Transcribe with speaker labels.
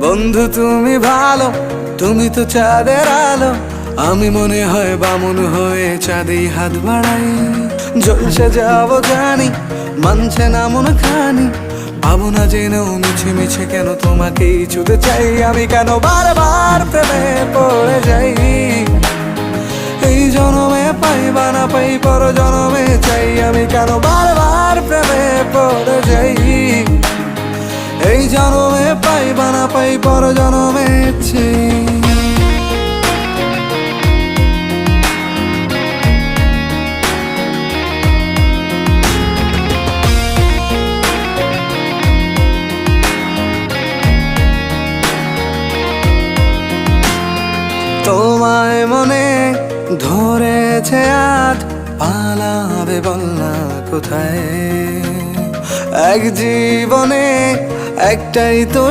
Speaker 1: বন্ধু তুমি ভালো, তুমি তো চাঁদের আলো, আমি মনে হয় বামুন হয়ে চাঁদেই হাত বাড়াই। জলসে যাবো জানি, মানছে না মন খানি, পাবো না জেনেও মিছে মিছে কেন তোমাকেই ছুতে চাই। আমি কেন বারবার প্রেমে পড়ে যাই, এই জনমে পাই বা না পাই পর জনমে চাই। আমি কেন বারবার প্রেমে পড়ে যাই, এই জনমে পাই বা না পাই পর জনমে চাই। তোমায় মনে ধরেছে আজ, পালাবে বল না কোথায়। এক জীবনে একটাই তো